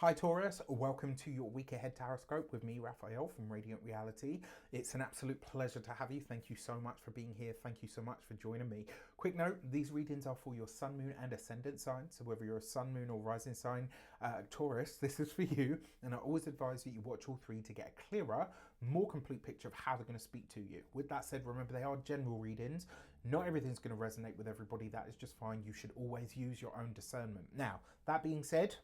Hi Taurus, welcome to your week ahead tarot with me, Raphael from Radiant Reality. It's an absolute pleasure to have you. Thank you so much for being here. Thank you so much for joining me. Quick note, these readings are for your sun, moon and ascendant sign. So whether you're a sun, moon or rising sign, Taurus, this is for you. And I always advise that you watch all three to get a clearer, more complete picture of how they're going to speak to you. With that said, remember they are general readings. Not everything's going to resonate with everybody. That is just fine. You should always use your own discernment. Now, that being said,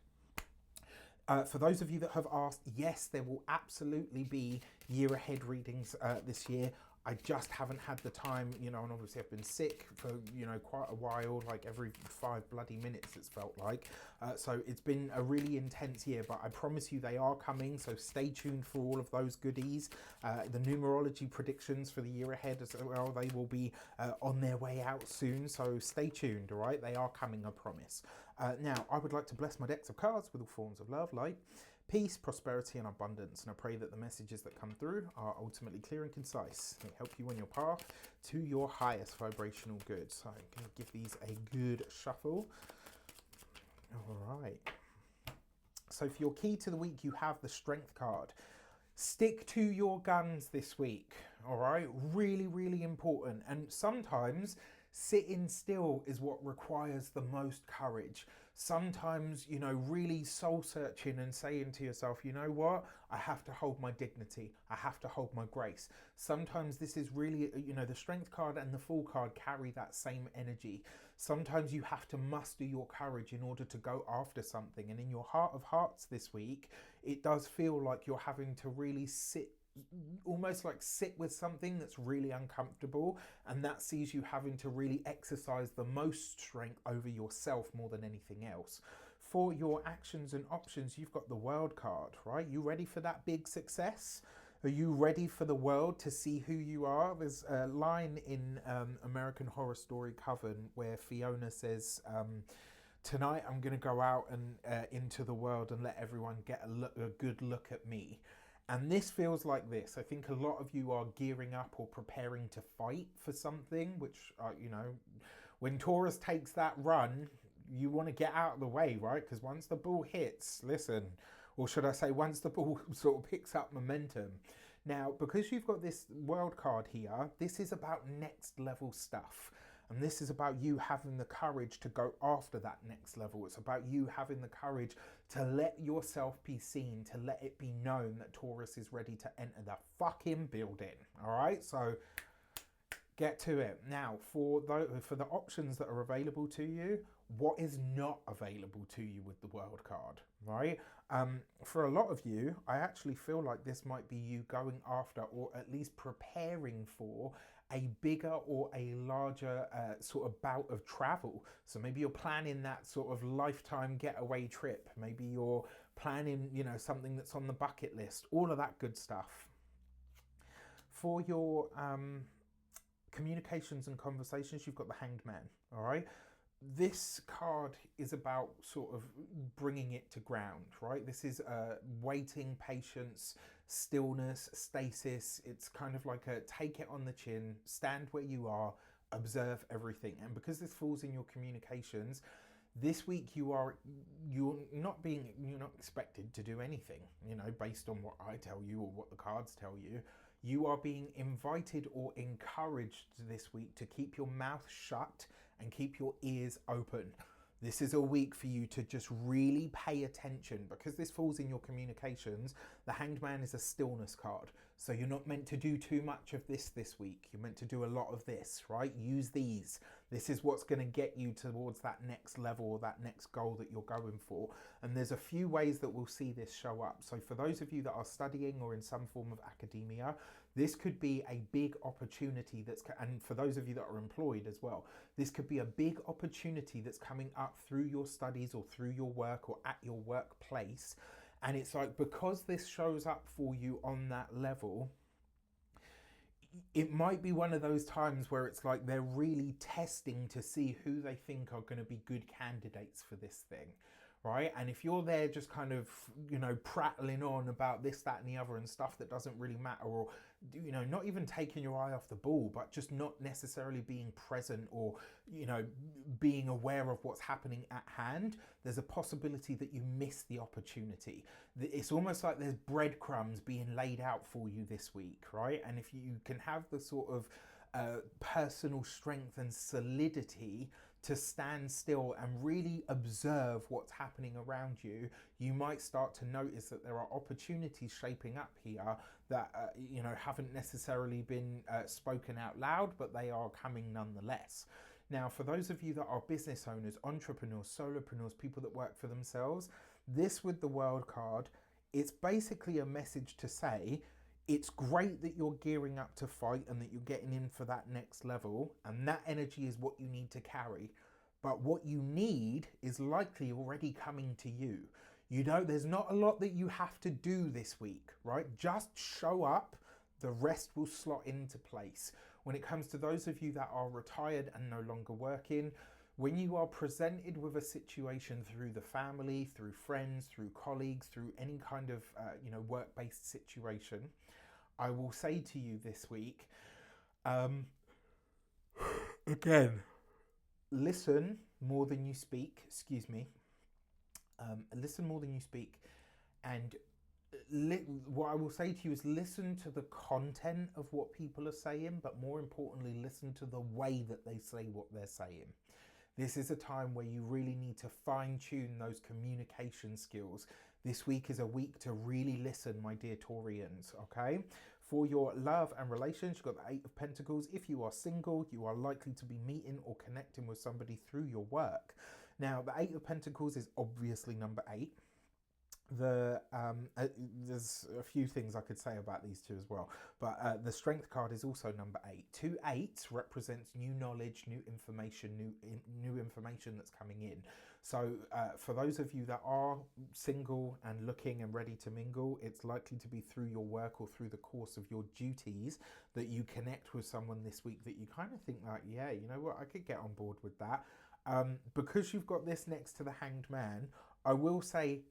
for those of you that have asked, yes, there will absolutely be year ahead readings this year. I just haven't had the time, and obviously I've been sick for, quite a while, like every 5 bloody minutes it's felt like. So it's been a really intense year, but I promise you they are coming. So stay tuned for all of those goodies. The numerology predictions for the year ahead as well, they will be on their way out soon. So stay tuned, all right? They are coming, I promise. Now, I would like to bless my decks of cards with all forms of love, light, peace, prosperity and abundance, and I pray that the messages that come through are ultimately clear and concise. They help you on your path to your highest vibrational good. So I'm going to give these a good shuffle. All right. So for your key to the week, you have the Strength card. Stick to your guns this week, all right? Really, really important. And sometimes sitting still is what requires the most courage. Sometimes, really soul searching and saying to yourself, you know what? I have to hold my dignity. I have to hold my grace. Sometimes this is really, the Strength card and the Fool card carry that same energy. Sometimes you have to muster your courage in order to go after something. And in your heart of hearts this week, it does feel like you're having to really sit with something that's really uncomfortable, and that sees you having to really exercise the most strength over yourself more than anything else. For your actions and options, you've got the World card, right? You ready for that big success? Are you ready for the world to see who you are? There's a line in American Horror Story Coven where Fiona says, tonight I'm going to go out and into the world and let everyone get a good look at me. And this feels like this. I think a lot of you are gearing up or preparing to fight for something, which, when Taurus takes that run, you want to get out of the way, right? Because once the ball hits, listen, or should I say once the ball sort of picks up momentum. Now, because you've got this World card here, this is about next level stuff. And this is about you having the courage to go after that next level. It's about you having the courage to let yourself be seen, to let it be known that Taurus is ready to enter the fucking building. All right, so get to it. Now, for the options that are available to you, what is not available to you with the World card, right? For a lot of you, I actually feel like this might be you going after, or at least preparing for, a bigger or a larger sort of bout of travel. So maybe you're planning that sort of lifetime getaway trip. Maybe you're planning, something that's on the bucket list, all of that good stuff. For your communications and conversations, you've got the Hanged Man, all right? This card is about sort of bringing it to ground, right? This is waiting, patience, stillness, stasis. It's kind of like a take it on the chin, stand where you are, observe everything. And because this falls in your communications, this week you're not expected to do anything, based on what I tell you or what the cards tell you. You are being invited or encouraged this week to keep your mouth shut and keep your ears open. This is a week for you to just really pay attention. Because this falls in your communications, the Hanged Man is a stillness card. So you're not meant to do too much of this week. You're meant to do a lot of this, right? Use these. This is what's going to get you towards that next level or that next goal that you're going for. And there's a few ways that we'll see this show up. So for those of you that are studying or in some form of academia, this could be a big opportunity and for those of you that are employed as well, this could be a big opportunity that's coming up through your studies or through your work or at your workplace. And it's like, because this shows up for you on that level, it might be one of those times where it's like they're really testing to see who they think are going to be good candidates for this thing, right? And if you're there just kind of, prattling on about this, that, and the other and stuff that doesn't really matter, or, not even taking your eye off the ball, but just not necessarily being present or, being aware of what's happening at hand, there's a possibility that you miss the opportunity. It's almost like there's breadcrumbs being laid out for you this week, right? And if you can have the sort of personal strength and solidity to stand still and really observe what's happening around you, you might start to notice that there are opportunities shaping up here that haven't necessarily been spoken out loud, but they are coming nonetheless. Now, for those of you that are business owners, entrepreneurs, solopreneurs, people that work for themselves, this with the World card, it's basically a message to say, it's great that you're gearing up to fight and that you're getting in for that next level, and that energy is what you need to carry. But what you need is likely already coming to you. There's not a lot that you have to do this week, right? Just show up, the rest will slot into place. When it comes to those of you that are retired and no longer working, when you are presented with a situation through the family, through friends, through colleagues, through any kind of work-based situation, I will say to you this week, again, listen more than you speak. Listen more than you speak, and what I will say to you is listen to the content of what people are saying, but more importantly, listen to the way that they say what they're saying. This is a time where you really need to fine-tune those communication skills. This week is a week to really listen, my dear Taurians, okay? For your love and relations, you've got the Eight of Pentacles. If you are single, you are likely to be meeting or connecting with somebody through your work. Now, the Eight of Pentacles is obviously number 8. There's a few things I could say about these two as well, but the Strength card is also number 8. 2 8s represents new knowledge, new information that's coming in. So for those of you that are single and looking and ready to mingle, it's likely to be through your work or through the course of your duties that you connect with someone this week that you kind of think like, yeah, you know what, I could get on board with that. Because you've got this next to the Hanged Man, I will say,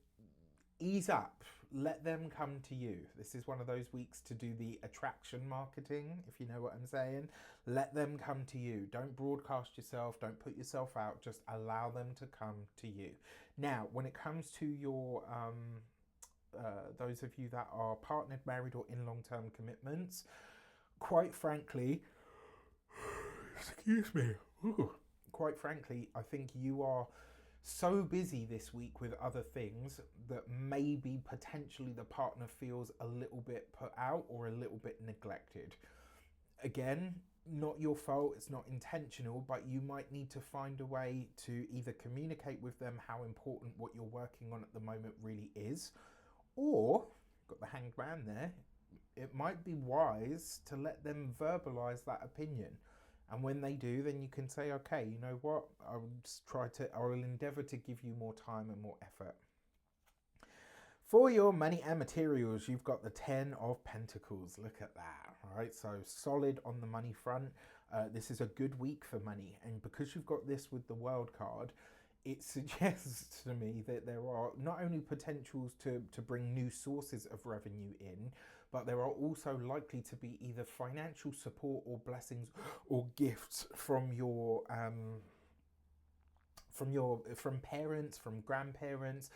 ease up, let them come to you. This is one of those weeks to do the attraction marketing, if you know what I'm saying. Let them come to you. Don't broadcast yourself, don't put yourself out, just allow them to come to you. Now, when it comes to your those of you that are partnered, married, or in long-term commitments, quite frankly, excuse me, quite frankly, I think you are so busy this week with other things that maybe potentially the partner feels a little bit put out or a little bit neglected. Again, not your fault, it's not intentional, but you might need to find a way to either communicate with them how important what you're working on at the moment really is, or, got the Hanged Man there, it might be wise to let them verbalize that opinion. And when they do, then you can say, okay, you know what, I will endeavor to give you more time and more effort. For your money and materials, you've got the 10 of Pentacles. Look at that, all right? So solid on the money front. This is a good week for money. And because you've got this with the World card, it suggests to me that there are not only potentials to bring new sources of revenue in, but there are also likely to be either financial support or blessings or gifts from parents, from grandparents.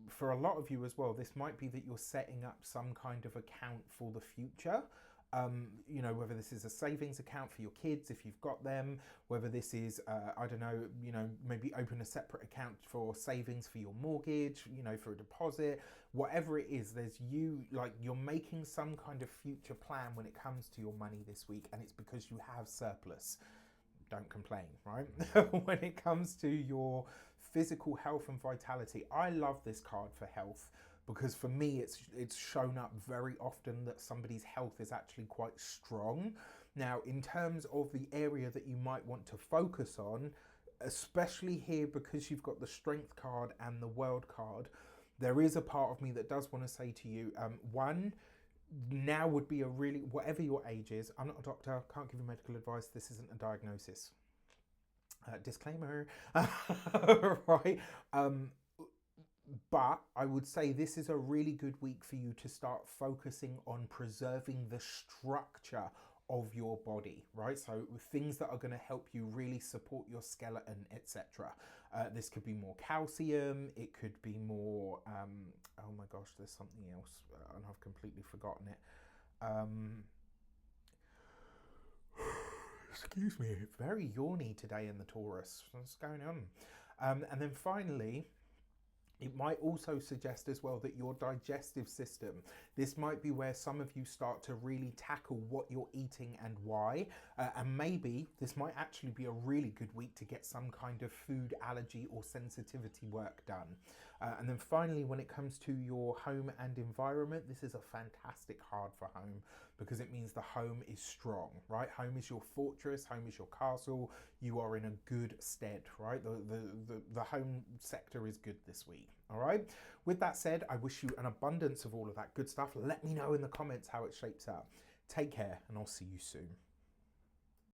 For a lot of you as well, this might be that you're setting up some kind of account for the future. Whether this is a savings account for your kids if you've got them, whether this is maybe open a separate account for savings for your mortgage, for a deposit, whatever it is. You're making some kind of future plan when it comes to your money this week, and it's because you have surplus. Don't complain, right? When it comes to your physical health and vitality, I love this card for health, because for me it's shown up very often that somebody's health is actually quite strong. Now, in terms of the area that you might want to focus on, especially here because you've got the Strength card and the World card, there is a part of me that does want to say to you, now would be whatever your age is, I'm not a doctor, can't give you medical advice, this isn't a diagnosis. Disclaimer, right? But I would say this is a really good week for you to start focusing on preserving the structure of your body, right? So things that are going to help you really support your skeleton, etc. This could be more calcium, it could be more, oh my gosh, there's something else and I've completely forgotten it. Excuse me, very yawny today in the Taurus. What's going on? And then finally, it might also suggest as well that your digestive system, this might be where some of you start to really tackle what you're eating and why. And maybe this might actually be a really good week to get some kind of food allergy or sensitivity work done. And then finally, when it comes to your home and environment, this is a fantastic card for home because it means the home is strong, right? Home is your fortress, home is your castle. You are in a good stead, right? The home sector is good this week, all right? With that said, I wish you an abundance of all of that good stuff. Let me know in the comments how it shapes out. Take care, and I'll see you soon.